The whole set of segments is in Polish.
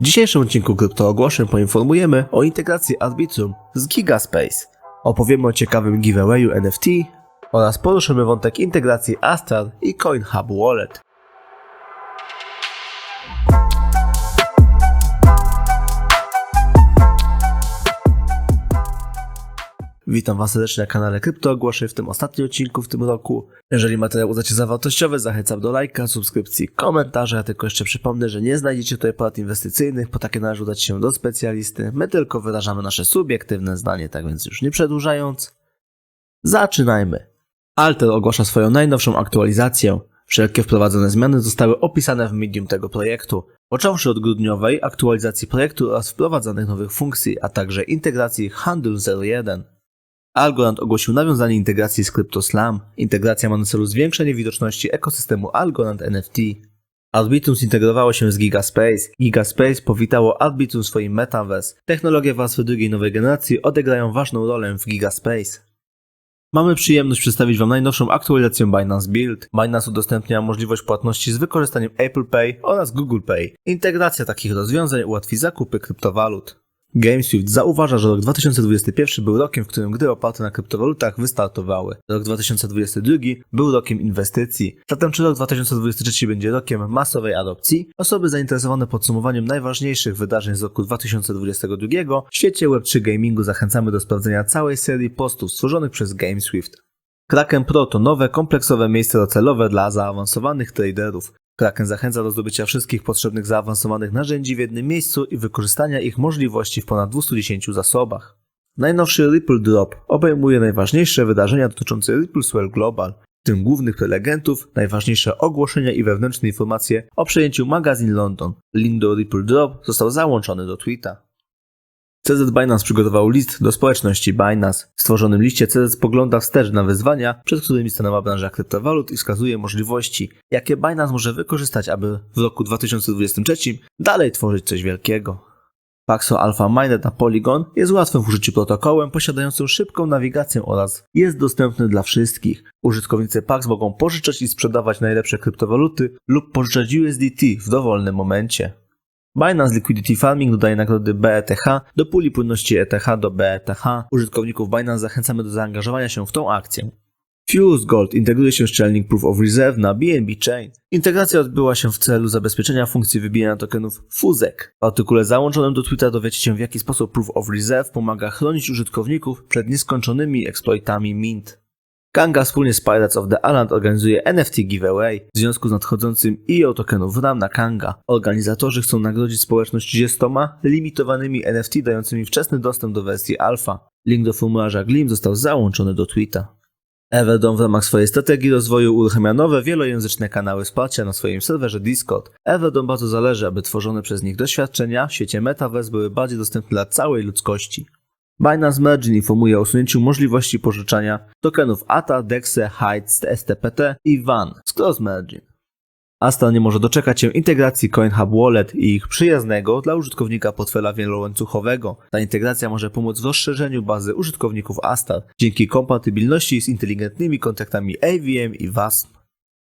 W dzisiejszym odcinku Kryptoogłoszeń poinformujemy o integracji Arbitrum z Gigaspace. Opowiemy o ciekawym giveawayu NFT oraz poruszymy wątek integracji Astral i CoinHub Wallet. Witam Was serdecznie na kanale Kryptoogłoszeń w tym ostatnim odcinku w tym roku. Jeżeli materiał uznacie za wartościowy, zachęcam do lajka, subskrypcji, komentarza. Ja tylko jeszcze przypomnę, że nie znajdziecie tutaj porad inwestycyjnych, po takie należy udać się do specjalisty. My tylko wyrażamy nasze subiektywne zdanie, tak więc już nie przedłużając, zaczynajmy. Alter ogłasza swoją najnowszą aktualizację. Wszelkie wprowadzone zmiany zostały opisane w Medium tego projektu, począwszy od grudniowej aktualizacji projektu oraz wprowadzanych nowych funkcji, a także integracji Handle 01. Algorand ogłosił nawiązanie integracji z CryptoSlam. Integracja ma na celu zwiększenie widoczności ekosystemu Algorand NFT. Arbitrum zintegrowało się z Gigaspace. Gigaspace powitało Arbitrum swoim Metaverse. Technologie warstwy drugiej nowej generacji odegrają ważną rolę w Gigaspace. Mamy przyjemność przedstawić Wam najnowszą aktualizację Binance Build. Binance udostępnia możliwość płatności z wykorzystaniem Apple Pay oraz Google Pay. Integracja takich rozwiązań ułatwi zakupy kryptowalut. GameSwift zauważa, że rok 2021 był rokiem, w którym gry oparte na kryptowalutach wystartowały. Rok 2022 był rokiem inwestycji. Zatem czy rok 2023 będzie rokiem masowej adopcji? Osoby zainteresowane podsumowaniem najważniejszych wydarzeń z roku 2022 w świecie Web3 gamingu zachęcamy do sprawdzenia całej serii postów stworzonych przez GameSwift. Kraken Pro to nowe, kompleksowe miejsce docelowe dla zaawansowanych traderów. Kraken zachęca do zdobycia wszystkich potrzebnych zaawansowanych narzędzi w jednym miejscu i wykorzystania ich możliwości w ponad 210 zasobach. Najnowszy Ripple Drop obejmuje najważniejsze wydarzenia dotyczące RippleSwell Global, w tym głównych prelegentów, najważniejsze ogłoszenia i wewnętrzne informacje o przejęciu magazyn London. Link do Ripple Drop został załączony do tweeta. CZ Binance przygotował list do społeczności Binance. W stworzonym liście CZ spogląda wstecz na wyzwania, przed którymi stanęła branża kryptowalut i wskazuje możliwości, jakie Binance może wykorzystać, aby w roku 2023 dalej tworzyć coś wielkiego. Paxo Alpha Mainnet na Polygon jest łatwym w użyciu protokołem posiadającym szybką nawigację oraz jest dostępny dla wszystkich. Użytkownicy Pax mogą pożyczać i sprzedawać najlepsze kryptowaluty lub pożyczać USDT w dowolnym momencie. Binance Liquidity Farming dodaje nagrody BETH do puli płynności ETH do BETH. Użytkowników Binance zachęcamy do zaangażowania się w tą akcję. Fuse Gold integruje się z Chainlink Proof of Reserve na BNB Chain. Integracja odbyła się w celu zabezpieczenia funkcji wybijania tokenów FUSEC. W artykule załączonym do Twittera dowiecie się, w jaki sposób Proof of Reserve pomaga chronić użytkowników przed nieskończonymi exploitami Mint. Kanga wspólnie z Pirates of the Island organizuje NFT Giveaway w związku z nadchodzącym IO tokenów RAM na Kanga. Organizatorzy chcą nagrodzić społeczność 30 limitowanymi NFT dającymi wczesny dostęp do wersji alfa. Link do formularza GLIM został załączony do tweeta. Everdome w ramach swojej strategii rozwoju uruchamia nowe wielojęzyczne kanały wsparcia na swoim serwerze Discord. Everdome bardzo zależy, aby tworzone przez nich doświadczenia w świecie Metaverse były bardziej dostępne dla całej ludzkości. Binance Merging informuje o usunięciu możliwości pożyczania tokenów ATA, DEXE, Heights, STPT i WAN z Cross Merging. Astral nie może doczekać się integracji CoinHub Wallet i ich przyjaznego dla użytkownika portfela wielołańcuchowego. Ta integracja może pomóc w rozszerzeniu bazy użytkowników Astral dzięki kompatybilności z inteligentnymi kontraktami AVM i WASP.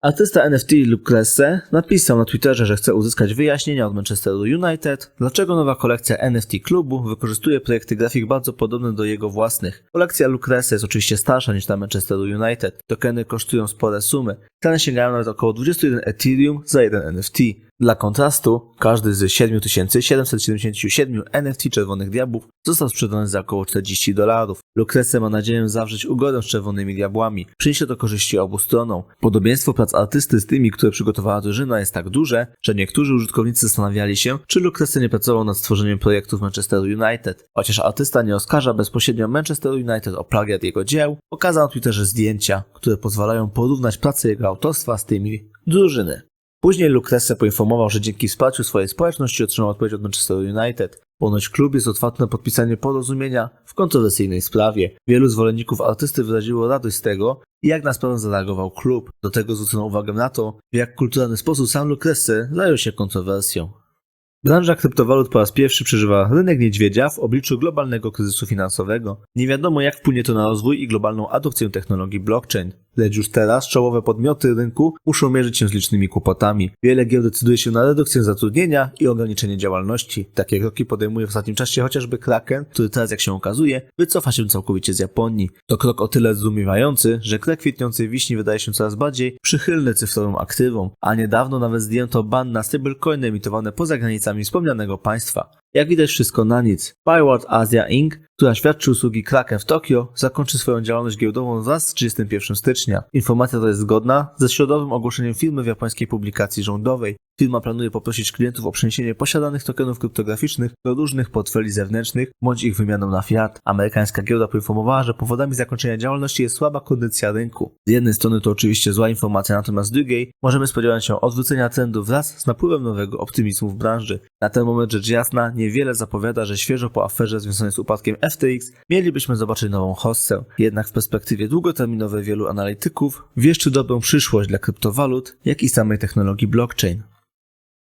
Artysta NFT Lucrece napisał na Twitterze, że chce uzyskać wyjaśnienia od Manchesteru United, dlaczego nowa kolekcja NFT klubu wykorzystuje projekty grafik bardzo podobne do jego własnych. Kolekcja Lucrece jest oczywiście starsza niż ta Manchesteru United. Tokeny kosztują spore sumy. Ceny sięgają nawet około 21 Ethereum za jeden NFT. Dla kontrastu, każdy z 7777 NFT Czerwonych Diabłów został sprzedany za około $40. Lucrece ma nadzieję zawrzeć ugodę z Czerwonymi Diabłami. Przyniesie to korzyści obu stronom. Podobieństwo prac artysty z tymi, które przygotowała drużyna, jest tak duże, że niektórzy użytkownicy zastanawiali się, czy Lucrece nie pracował nad stworzeniem projektów Manchesteru United. Chociaż artysta nie oskarża bezpośrednio Manchesteru United o plagiat jego dzieł, pokazał na Twitterze zdjęcia, które pozwalają porównać pracę jego autorstwa z tymi drużyny. Później Lucrece poinformował, że dzięki wsparciu swojej społeczności otrzymał odpowiedź od Manchester United. Ponoć klub jest otwarty na podpisanie porozumienia w kontrowersyjnej sprawie. Wielu zwolenników artysty wyraziło radość z tego, jak na sprawę zareagował klub. Do tego zwrócono uwagę na to, w jak kulturalny sposób sam Lucrece zajął się kontrowersją. Branża kryptowalut po raz pierwszy przeżywa rynek niedźwiedzia w obliczu globalnego kryzysu finansowego. Nie wiadomo, jak wpłynie to na rozwój i globalną adopcję technologii blockchain. lecz już teraz czołowe podmioty rynku muszą mierzyć się z licznymi kłopotami. Wiele giełd decyduje się na redukcję zatrudnienia i ograniczenie działalności. Takie kroki podejmuje w ostatnim czasie chociażby Kraken, który teraz, jak się okazuje, wycofa się całkowicie z Japonii. To krok o tyle zdumiewający, że krek kwitnącej wiśni wydaje się coraz bardziej przychylny cyfrowym aktywom, a niedawno nawet zdjęto ban na stablecoiny emitowane poza granicami wspomnianego państwa. Jak widać, wszystko na nic. Byward Asia Inc., która świadczy usługi Kraken w Tokio, zakończy swoją działalność giełdową wraz z 31 stycznia. Informacja ta jest zgodna ze środowym ogłoszeniem firmy w japońskiej publikacji rządowej. Firma planuje poprosić klientów o przeniesienie posiadanych tokenów kryptograficznych do różnych portfeli zewnętrznych, bądź ich wymianą na fiat. Amerykańska giełda poinformowała, że powodami zakończenia działalności jest słaba kondycja rynku. Z jednej strony to oczywiście zła informacja, natomiast z drugiej możemy spodziewać się odwrócenia trendu wraz z napływem nowego optymizmu w branży. Na ten moment rzecz jasna niewiele zapowiada, że świeżo po aferze związanej z upadkiem FTX mielibyśmy zobaczyć nową hossę. Jednak w perspektywie długoterminowej wielu analityków wieszczy dobrą przyszłość dla kryptowalut, jak i samej technologii blockchain.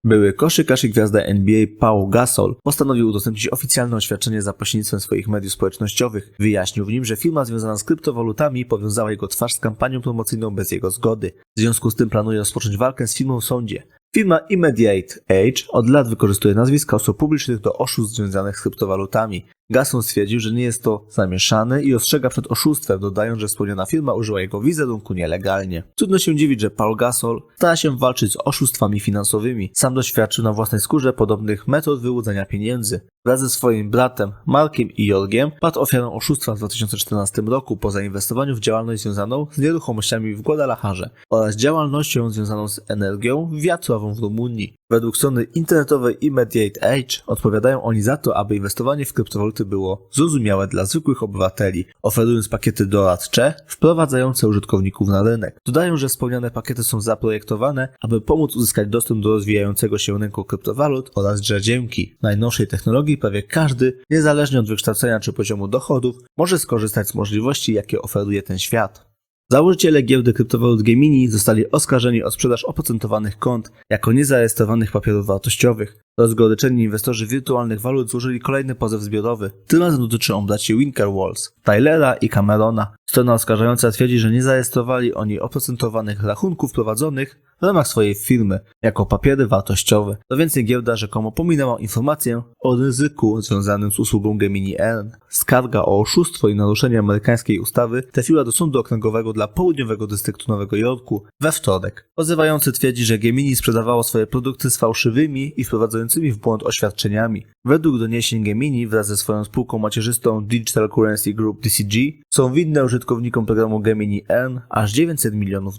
Były koszykarz i gwiazda NBA Paul Gasol postanowił udostępnić oficjalne oświadczenie za pośrednictwem swoich mediów społecznościowych. Wyjaśnił w nim, że firma związana z kryptowalutami powiązała jego twarz z kampanią promocyjną bez jego zgody. W związku z tym planuje rozpocząć walkę z firmą w sądzie. Firma Immediate Age od lat wykorzystuje nazwiska osób publicznych do oszustw związanych z kryptowalutami. Gasol stwierdził, że nie jest to zamieszany i ostrzega przed oszustwem, dodając, że wspomniana firma użyła jego wizerunku nielegalnie. Trudno się dziwić, że Paul Gasol stara się walczyć z oszustwami finansowymi. Sam doświadczył na własnej skórze podobnych metod wyłudzenia pieniędzy. Wraz ze swoim bratem Markiem i Jorgiem padł ofiarą oszustwa w 2014 roku po zainwestowaniu w działalność związaną z nieruchomościami w Guadalajarze oraz działalnością związaną z energią wiatrową w Rumunii. Według strony internetowej Immediate Age odpowiadają oni za to, aby inwestowanie w kryptowaluty było zrozumiałe dla zwykłych obywateli, oferując pakiety doradcze wprowadzające użytkowników na rynek. Dodają, że wspomniane pakiety są zaprojektowane, aby pomóc uzyskać dostęp do rozwijającego się rynku kryptowalut oraz że dzięki najnowszej technologii prawie każdy, niezależnie od wykształcenia czy poziomu dochodów, może skorzystać z możliwości, jakie oferuje ten świat. Założyciele giełdy kryptowalut Gemini zostali oskarżeni o sprzedaż oprocentowanych kont jako niezarejestrowanych papierów wartościowych. Rozgoryczeni inwestorzy wirtualnych walut złożyli kolejny pozew zbiorowy. Tym razem dotyczy on braci Winklevoss, Tylera i Camerona. Strona oskarżająca twierdzi, że nie zarejestrowali oni oprocentowanych rachunków prowadzonych w ramach swojej firmy jako papiery wartościowe. Co więcej, giełda rzekomo pominęła informację o ryzyku związanym z usługą Gemini Earn. Skarga o oszustwo i naruszenie amerykańskiej ustawy trafiła do sądu okręgowego dla południowego dystryktu Nowego Jorku we wtorek. Pozywający twierdzi, że Gemini sprzedawało swoje produkty z fałszywymi i wprowadzającymi w błąd oświadczeniami. Według doniesień Gemini wraz ze swoją spółką macierzystą Digital Currency Group DCG są winne użytkownikom programu Gemini Earn aż $900 milionów.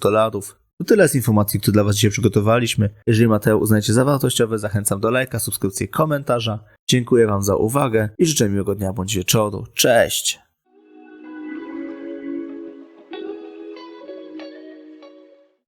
To tyle z informacji, które dla Was dzisiaj przygotowaliśmy. Jeżeli materiał uznajecie za wartościowy, zachęcam do lajka, subskrypcji, komentarza. Dziękuję Wam za uwagę i życzę miłego dnia bądź wieczoru. Cześć!